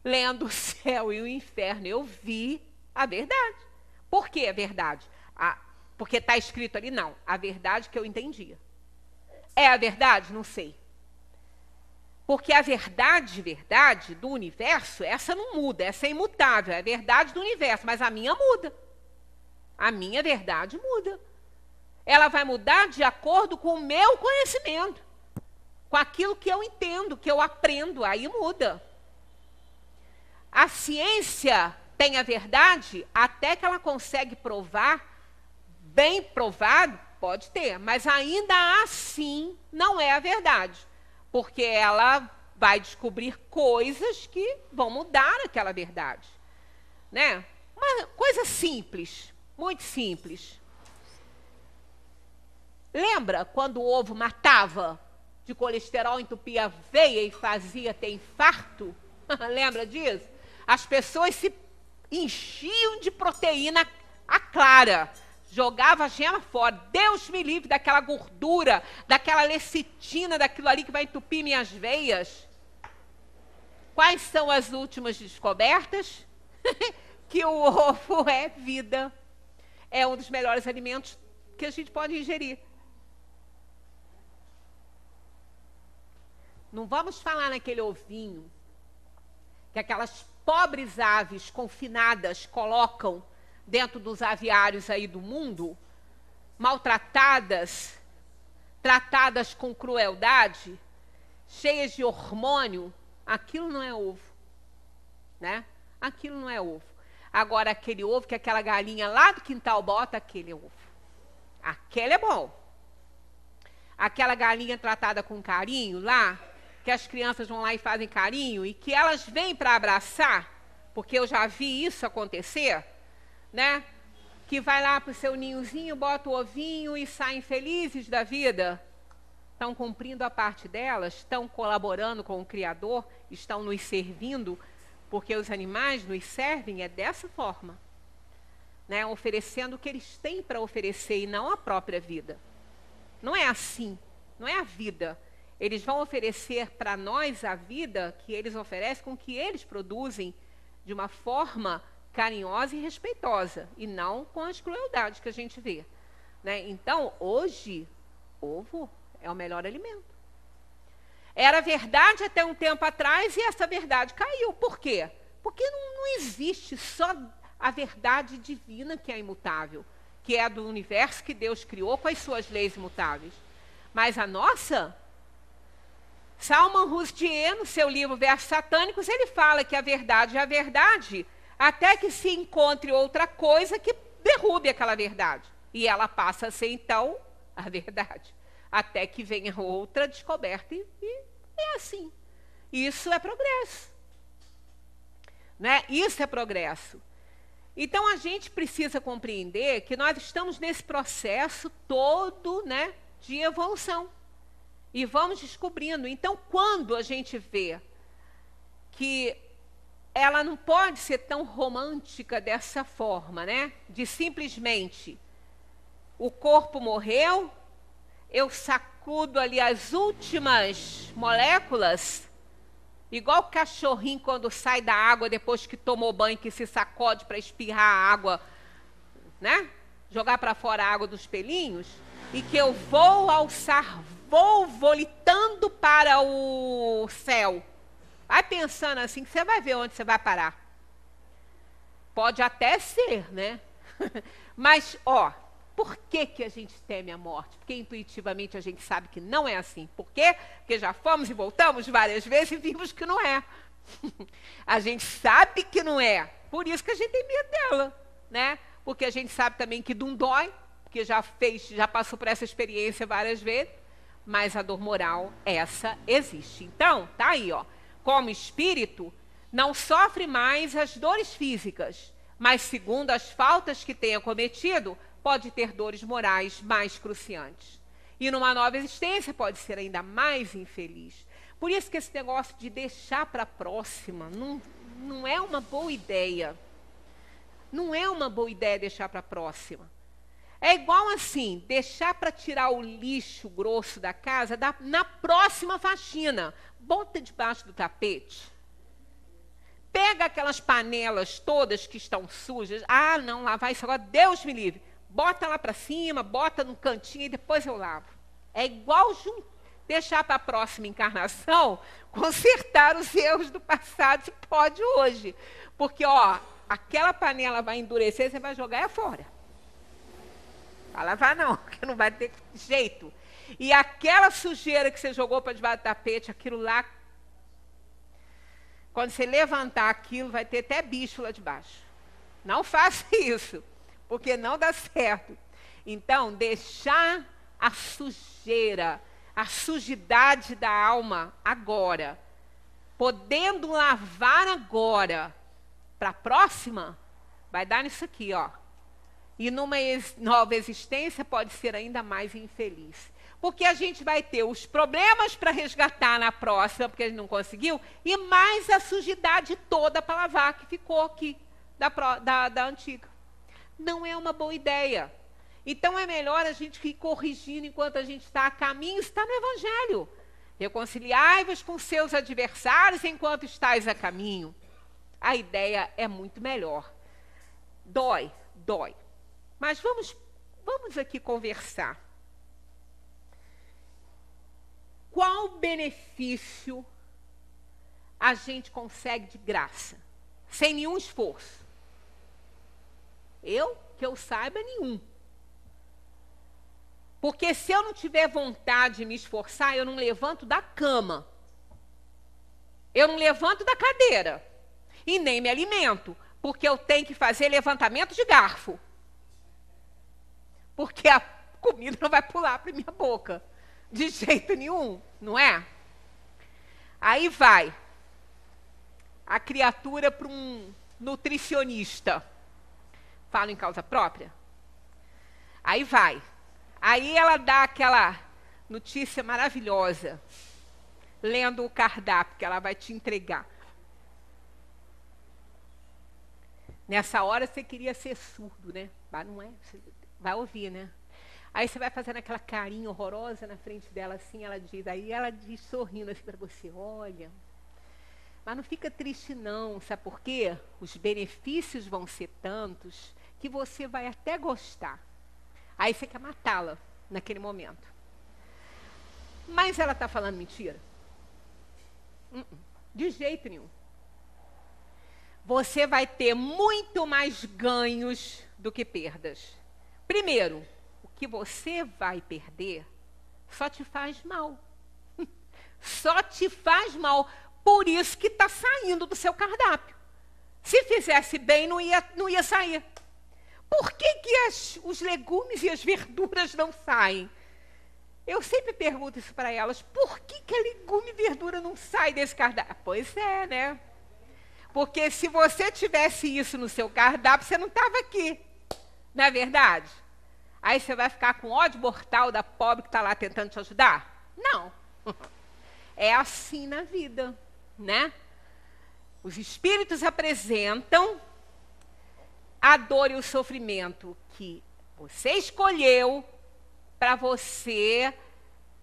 lendo O Céu e o Inferno, eu vi a verdade. Por que a verdade? Porque está escrito ali, não. A verdade que eu entendia. É a verdade? Não sei. Porque a verdade do universo, essa não muda, essa é imutável, é a verdade do universo, mas a minha muda. A minha verdade muda. Ela vai mudar de acordo com o meu conhecimento, com aquilo que eu entendo, que eu aprendo, aí muda. A ciência tem a verdade até que ela consegue provar, bem provado, pode ter, mas ainda assim não é a verdade. Porque ela vai descobrir coisas que vão mudar aquela verdade. Né? Uma coisa simples, muito simples. Lembra quando o ovo matava de colesterol, entupia a veia e fazia ter infarto? Lembra disso? As pessoas se enchiam de proteína clara. Jogava a gema fora. Deus me livre daquela gordura, daquela lecitina, daquilo ali que vai entupir minhas veias. Quais são as últimas descobertas? Que o ovo é vida. É um dos melhores alimentos que a gente pode ingerir. Não vamos falar naquele ovinho que aquelas pobres aves confinadas colocam dentro dos aviários aí do mundo, maltratadas, tratadas com crueldade, cheias de hormônio. Aquilo não é ovo, né? aquilo não é ovo. Agora, aquele ovo que aquela galinha lá do quintal bota, aquele é ovo. Aquele é bom. Aquela galinha tratada com carinho lá, que as crianças vão lá e fazem carinho, e que elas vêm para abraçar, porque eu já vi isso acontecer, né? Que vai lá para o seu ninhozinho, bota o ovinho e saem felizes da vida. Estão cumprindo a parte delas, estão colaborando com o Criador, estão nos servindo, porque os animais nos servem dessa forma, né? Oferecendo o que eles têm para oferecer e não a própria vida. Não é assim, não é a vida. Eles vão oferecer para nós a vida que eles oferecem com o que eles produzem de uma forma carinhosa e respeitosa, e não com as crueldades que a gente vê, né? Então, hoje, ovo é o melhor alimento. Era verdade até um tempo atrás e essa verdade caiu. Por quê? Porque não existe só a verdade divina que é imutável, que é do universo que Deus criou com as suas leis imutáveis. Mas a nossa... Salman Rushdie, no seu livro Versos Satânicos, ele fala que a verdade é a verdade, até que se encontre outra coisa que derrube aquela verdade. E ela passa a ser, então, a verdade. Até que venha outra descoberta e é assim. Isso é progresso. Né? Isso é progresso. Então, a gente precisa compreender que nós estamos nesse processo todo, né, de evolução. E vamos descobrindo. Então, quando a gente vê que ela não pode ser tão romântica dessa forma, né? De simplesmente o corpo morreu, eu sacudo ali as últimas moléculas, igual o cachorrinho quando sai da água depois que tomou banho, que se sacode para espirrar a água, né? Jogar para fora a água dos pelinhos, e que eu vou alçar, vou volitando para o céu. Vai pensando assim, que você vai ver onde você vai parar. Pode até ser, né? Mas, ó, por que a gente teme a morte? Porque intuitivamente a gente sabe que não é assim. Por quê? Porque já fomos e voltamos várias vezes e vimos que não é. A gente sabe que não é. Por isso que a gente tem medo dela, né? Porque a gente sabe também que não dói, porque já passou por essa experiência várias vezes, mas a dor moral, essa existe. Então, tá aí, ó. Como espírito, não sofre mais as dores físicas, mas segundo as faltas que tenha cometido, pode ter dores morais mais cruciantes. E numa nova existência pode ser ainda mais infeliz. Por isso que esse negócio de deixar para a próxima não é uma boa ideia. Não é uma boa ideia deixar para a próxima. É igual assim, deixar para tirar o lixo grosso da casa na próxima faxina. Bota debaixo do tapete. Pega aquelas panelas todas que estão sujas. Ah, não, lavar isso agora, Deus me livre. Bota lá para cima, bota no cantinho e depois eu lavo. É igual deixar para a próxima encarnação consertar os erros do passado, se pode hoje. Porque, ó, aquela panela vai endurecer, você vai jogar fora. Vai lavar não, porque não vai ter jeito. E aquela sujeira que você jogou para debaixo do tapete, aquilo lá, quando você levantar aquilo, vai ter até bicho lá debaixo. Não faça isso, porque não dá certo. Então, deixar a sujeira, a sujidade da alma agora, podendo lavar agora, para a próxima, vai dar nisso aqui, ó. E numa nova existência pode ser ainda mais infeliz. Porque a gente vai ter os problemas para resgatar na próxima, porque a gente não conseguiu, e mais a sujidade toda para lavar que ficou aqui da antiga. Não é uma boa ideia. Então é melhor a gente ir corrigindo enquanto a gente está a caminho, está no Evangelho. Reconciliai-vos com seus adversários enquanto estáis a caminho. A ideia é muito melhor. Dói. Mas vamos aqui conversar. Qual benefício a gente consegue de graça, sem nenhum esforço? Que eu saiba, nenhum. Porque se eu não tiver vontade de me esforçar, eu não levanto da cama. Eu não levanto da cadeira. e nem me alimento, porque eu tenho que fazer levantamento de garfo. Porque a comida não vai pular para minha boca, de jeito nenhum, não é? Aí vai a criatura para um nutricionista. Falo em causa própria? Aí vai. Aí ela dá aquela notícia maravilhosa, lendo o cardápio que ela vai te entregar. Nessa hora você queria ser surdo, né? Mas não é, você vai ouvir, né? Aí você vai fazendo aquela carinha horrorosa na frente dela, assim, aí ela diz sorrindo assim para você, olha, mas não fica triste não, sabe por quê? Os benefícios vão ser tantos que você vai até gostar. Aí você quer matá-la naquele momento. Mas ela está falando mentira? De jeito nenhum. Você vai ter muito mais ganhos do que perdas. Primeiro, o que você vai perder só te faz mal. Só te faz mal. Por isso que está saindo do seu cardápio. Se fizesse bem, não ia sair. Por que os legumes e as verduras não saem? Eu sempre pergunto isso para elas. Por que a legume e verdura não sai desse cardápio? Pois é, né? Porque se você tivesse isso no seu cardápio, você não estava aqui. Não é verdade? Aí você vai ficar com ódio mortal da pobre que está lá tentando te ajudar? Não. É assim na vida, né? Os espíritos apresentam a dor e o sofrimento que você escolheu para você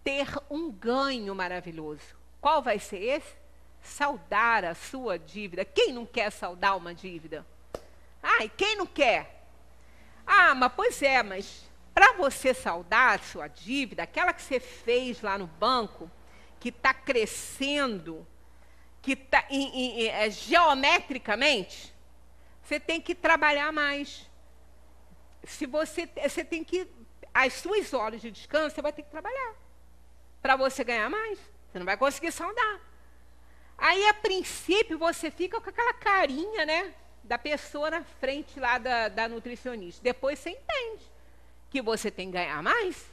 ter um ganho maravilhoso. Qual vai ser esse? Saldar a sua dívida. Quem não quer saldar uma dívida? Ai, quem não quer? Ah, mas para você saldar a sua dívida, aquela que você fez lá no banco, que está crescendo, que está geometricamente, você tem que trabalhar mais. Se você tem que, as suas horas de descanso, você vai ter que trabalhar para você ganhar mais. Você não vai conseguir saldar. Aí, a princípio, você fica com aquela carinha, né, da pessoa na frente lá da nutricionista. Depois você entende que você tem que ganhar mais,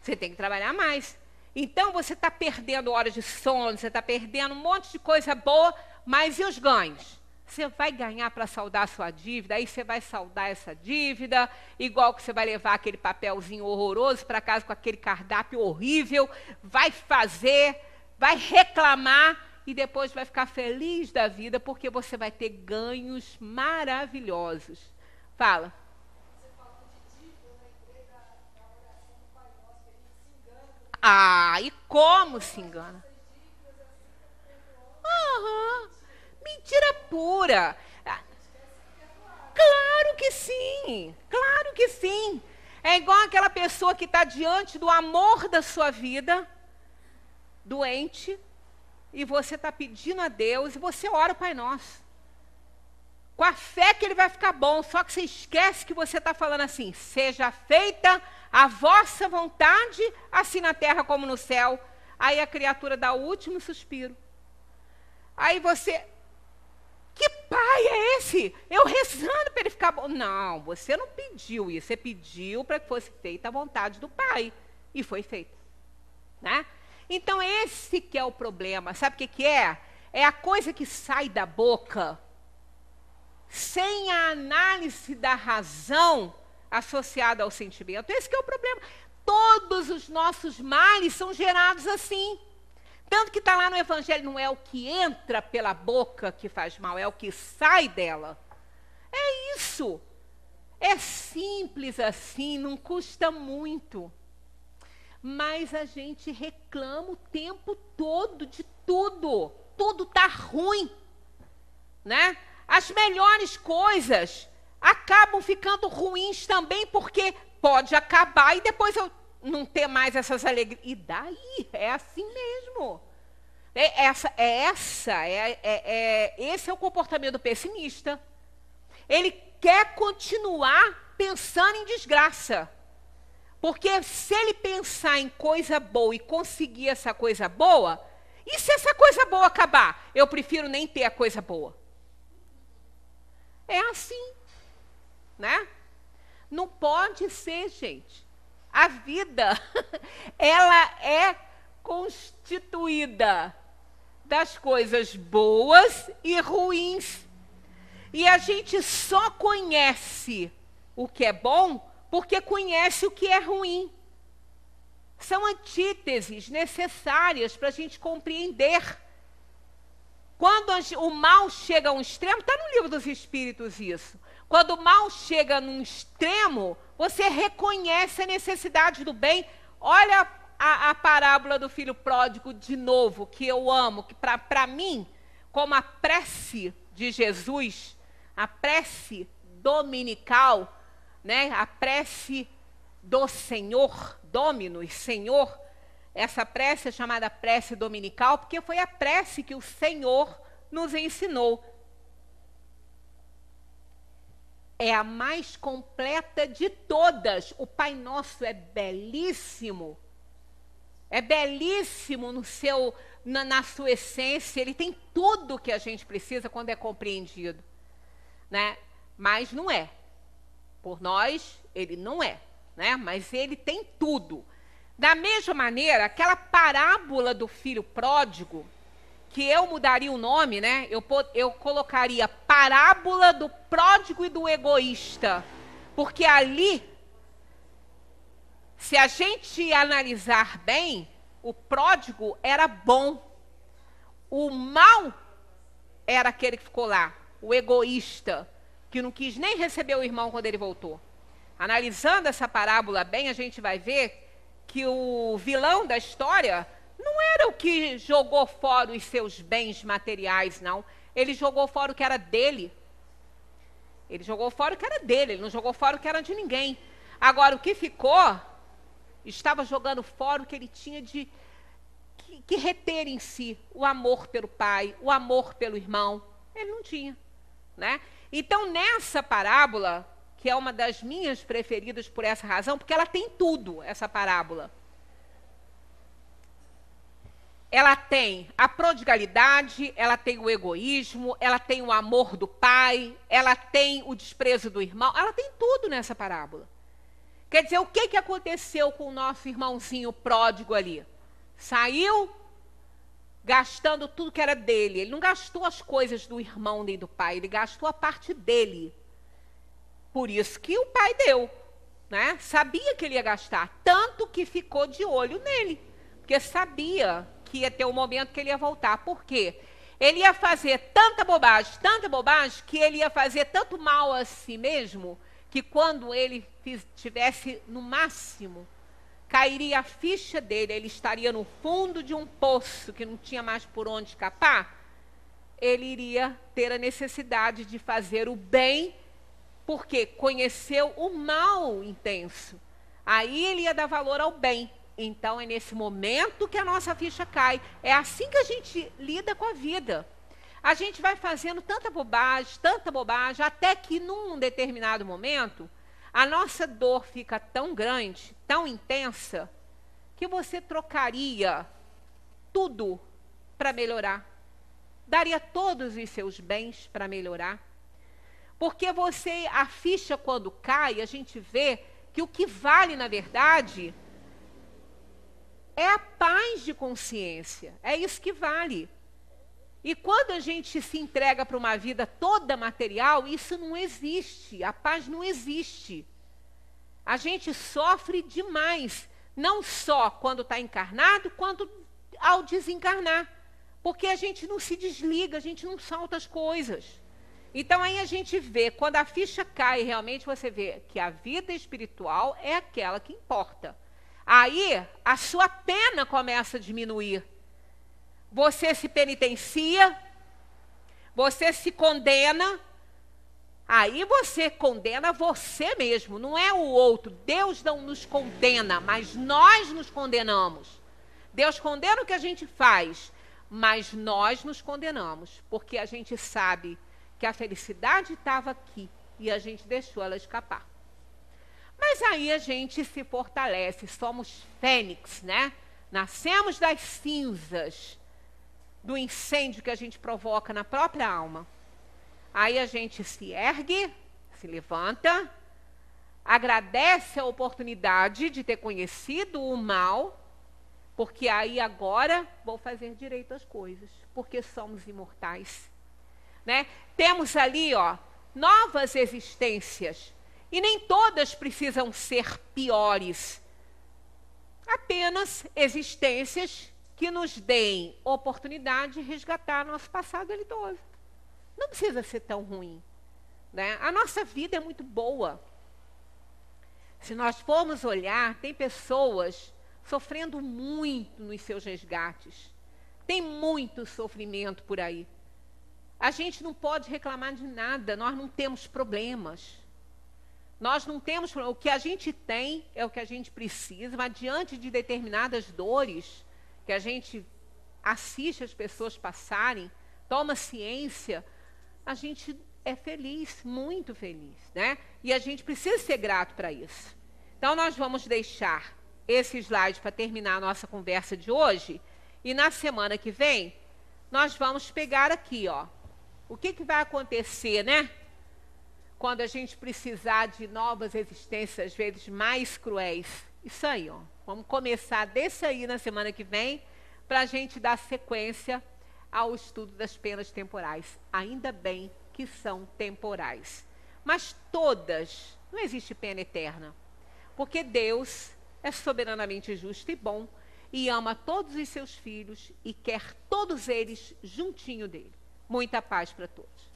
você tem que trabalhar mais. Então, você está perdendo horas de sono, você está perdendo um monte de coisa boa, mas e os ganhos? Você vai ganhar para saldar a sua dívida, aí você vai saldar essa dívida, igual que você vai levar aquele papelzinho horroroso para casa com aquele cardápio horrível, vai fazer, vai reclamar, e depois vai ficar feliz da vida, porque você vai ter ganhos maravilhosos. Fala. Você falou de dívida, eu lembrei da oração do Pai Nosso, que a gente se engana. Ah, e como se engana? Mentira pura. Claro que sim, claro que sim. É igual aquela pessoa que está diante do amor da sua vida, doente, e você está pedindo a Deus, e você ora o Pai Nosso. Com a fé que ele vai ficar bom, só que você esquece que você está falando assim, seja feita a vossa vontade, assim na terra como no céu. Aí a criatura dá o último suspiro. Aí você, que pai é esse? Eu rezando para ele ficar bom. Não, você não pediu isso, você pediu para que fosse feita a vontade do Pai, e foi feita, né? Então, esse que é o problema. Sabe o que é? É a coisa que sai da boca sem a análise da razão associada ao sentimento. Esse que é o problema. Todos os nossos males são gerados assim. Tanto que está lá no Evangelho, não é o que entra pela boca que faz mal, é o que sai dela. É isso. É simples assim, não custa muito. Mas a gente reclama o tempo todo de tudo. Tudo está ruim, né? As melhores coisas acabam ficando ruins também, porque pode acabar e depois eu não ter mais essas alegrias. E daí? É assim mesmo. Esse é o comportamento do pessimista. Ele quer continuar pensando em desgraça. Porque se ele pensar em coisa boa e conseguir essa coisa boa, e se essa coisa boa acabar? Eu prefiro nem ter a coisa boa. É assim, né? Não pode ser, gente. A vida, ela é constituída das coisas boas e ruins. E a gente só conhece o que é bom porque conhece o que é ruim. São antíteses necessárias para a gente compreender. Quando o mal chega a um extremo, está no livro dos Espíritos isso. Quando o mal chega num extremo, você reconhece a necessidade do bem. Olha a parábola do filho pródigo de novo, que eu amo, que para mim, como a prece de Jesus, a prece dominical, né? A prece do Senhor, Dominus, Senhor, essa prece é chamada prece dominical porque foi a prece que o Senhor nos ensinou. É a mais completa de todas. O Pai Nosso é belíssimo. É belíssimo na sua essência. Ele tem tudo que a gente precisa quando é compreendido, né? Mas não é. Por nós, ele não é, né? Mas ele tem tudo. Da mesma maneira, aquela parábola do filho pródigo, que eu mudaria o nome, né? Eu colocaria parábola do pródigo e do egoísta. Porque ali, se a gente analisar bem, o pródigo era bom. O mal era aquele que ficou lá, o egoísta, que não quis nem receber o irmão quando ele voltou. Analisando essa parábola bem, a gente vai ver que o vilão da história não era o que jogou fora os seus bens materiais, não. Ele jogou fora o que era dele. Ele jogou fora o que era dele, ele não jogou fora o que era de ninguém. Agora, o que ficou, estava jogando fora o que ele tinha de que reter em si, o amor pelo pai, o amor pelo irmão. Ele não tinha, né? Então, nessa parábola, que é uma das minhas preferidas por essa razão, porque ela tem tudo, essa parábola. Ela tem a prodigalidade, ela tem o egoísmo, ela tem o amor do pai, ela tem o desprezo do irmão, ela tem tudo nessa parábola. Quer dizer, o que aconteceu com o nosso irmãozinho pródigo ali? Saiu gastando tudo que era dele. Ele não gastou as coisas do irmão nem do pai, ele gastou a parte dele. Por isso que o pai deu, né? Sabia que ele ia gastar, tanto que ficou de olho nele, porque sabia que ia ter um momento que ele ia voltar. Por quê? Ele ia fazer tanta bobagem, que ele ia fazer tanto mal a si mesmo, que quando ele tivesse no máximo, cairia a ficha dele, ele estaria no fundo de um poço que não tinha mais por onde escapar, ele iria ter a necessidade de fazer o bem, porque conheceu o mal intenso. Aí ele ia dar valor ao bem. Então é nesse momento que a nossa ficha cai. É assim que a gente lida com a vida. A gente vai fazendo tanta bobagem, até que num determinado momento, a nossa dor fica tão grande, tão intensa, que você trocaria tudo para melhorar. Daria todos os seus bens para melhorar. Porque a ficha quando cai, a gente vê que o que vale, na verdade, é a paz de consciência. É isso que vale. E quando a gente se entrega para uma vida toda material, isso não existe. A paz não existe. A gente sofre demais. Não só quando está encarnado, quanto ao desencarnar. Porque a gente não se desliga, a gente não solta as coisas. Então aí a gente vê, quando a ficha cai, realmente você vê que a vida espiritual é aquela que importa. Aí a sua pena começa a diminuir. Você se penitencia, você se condena, aí você condena você mesmo, não é o outro. Deus não nos condena, mas nós nos condenamos. Deus condena o que a gente faz, mas nós nos condenamos, porque a gente sabe que a felicidade estava aqui e a gente deixou ela escapar. Mas aí a gente se fortalece, somos fênix, né? Nascemos das cinzas do incêndio que a gente provoca na própria alma. Aí a gente se ergue, se levanta, agradece a oportunidade de ter conhecido o mal, porque aí agora vou fazer direito às coisas, porque somos imortais, né? Temos ali, ó, novas existências, e nem todas precisam ser piores, apenas existências que nos deem oportunidade de resgatar nosso passado delitoso. Não precisa ser tão ruim, né? A nossa vida é muito boa. Se nós formos olhar, tem pessoas sofrendo muito nos seus resgates. Tem muito sofrimento por aí. A gente não pode reclamar de nada, nós não temos problemas. Nós não temos, o que a gente tem é o que a gente precisa, mas diante de determinadas dores que a gente assiste as pessoas passarem, toma ciência, a gente é feliz, muito feliz, né? E a gente precisa ser grato para isso. Então, nós vamos deixar esse slide para terminar a nossa conversa de hoje, e na semana que vem, nós vamos pegar aqui, ó, o que vai acontecer, né? Quando a gente precisar de novas existências, às vezes mais cruéis. Isso aí, ó. Vamos começar desse aí na semana que vem, para a gente dar sequência ao estudo das penas temporais. Ainda bem que são temporais. Mas todas, não existe pena eterna. Porque Deus é soberanamente justo e bom, e ama todos os seus filhos, e quer todos eles juntinho dele. Muita paz para todos.